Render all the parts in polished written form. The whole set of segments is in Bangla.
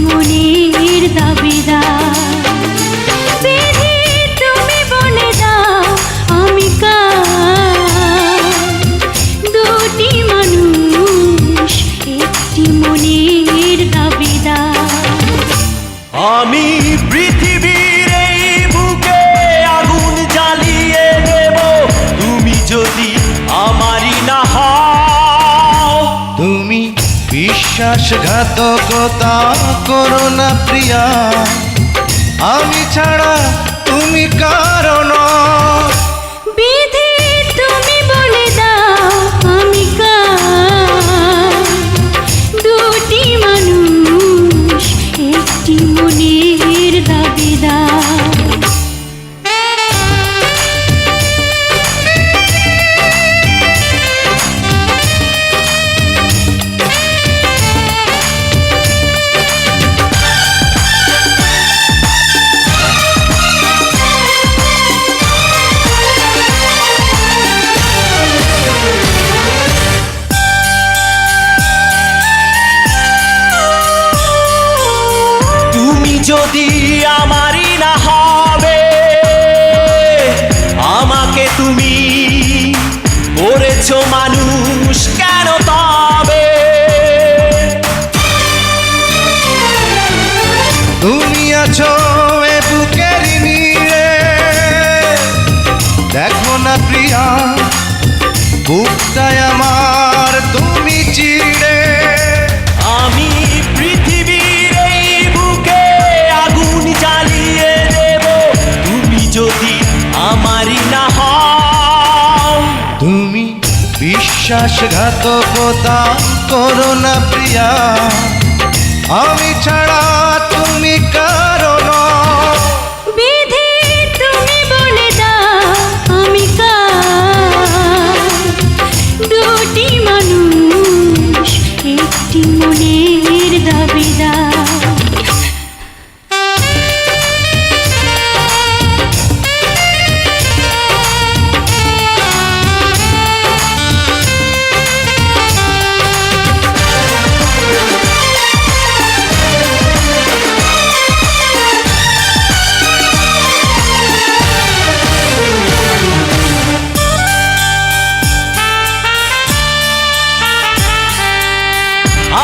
মনের দাবিদার। বিধি তুমি বলে দাও আমি কার, দুটি মানুষ একটি মনের দাবিদার। আমি পৃথিবীর এই বুকে আগুন জ্বালিয়ে দেব, তুমি যদি আমারই না হও। তুমি বিশ্বাসঘাতকতা করো না প্রিয়া, আমি ছাড়া তুমি কারণ। বিধি তুমি বলে দাও আমি কার, দুটি মানুষ একটি মনের দাবিদার। যদি আমারই না হবে, আমাকে তুমি করেছো মানুষ কেন তবে? তুমি আছো এ বুকের নীড়ে, দেখো না প্রিয়া বুকটায় আমার তুমি চিড়ে। আমি পৃথিবীর এই বুকে আগুন জ্বালিয়ে দেব, তুমি যদি আমারই না হও। তুমি বিশ্বাসঘাতকতা করো না প্রিয়া, আমি ছাড়া তুমি কারণ। বিধি তুমি বলে দাও আমি কার, দুটি মানুষ একটি মনের দাবিদার।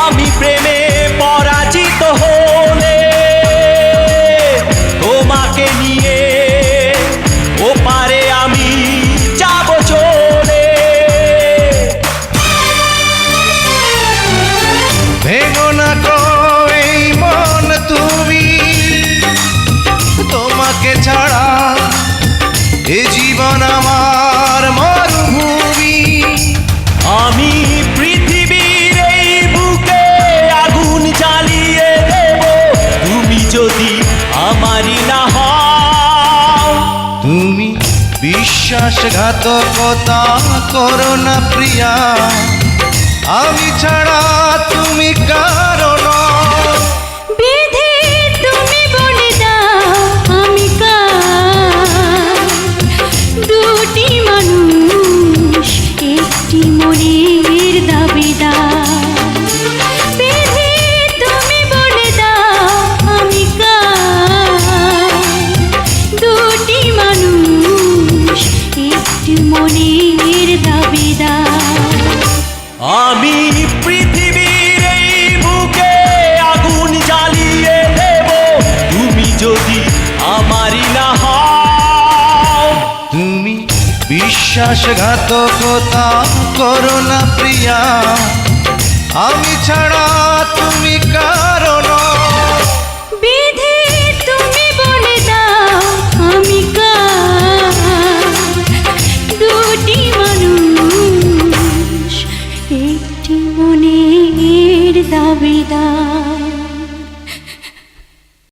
আমি প্রেমে পরাজিত হলে তোমাকে নিয়ে ওপারে আমি যাব চলে। ভেঙো না গো এই মন তুমি, তোমাকে ছাড়া এ জীবন আমার মরুভূমি। আমি পৃথিবীর এই বুকে আগুন জ্বালিয়ে দেব, তুমি যদি আমারই না হও। তুমি বিশ্বাসঘাতকতা করো না প্রিয়া, আমি ছাড়া তুমি কারণ। বিধি তুমি বলে দাও আমি কার, দুটি মানুষ একটি মনের দাবিদার। বিধি তুমি বলে দাও আমি কার, দুটি মানুষ একটি মনের দাবিদার। আমি পৃথিবীর এই বুকে আগুন জ্বালিয়ে দেব, তুমি যদি আমারই না হও। তুমি বিশ্বাসঘাতকতা করো না প্রিয়া, আমি ছাড়া তুমি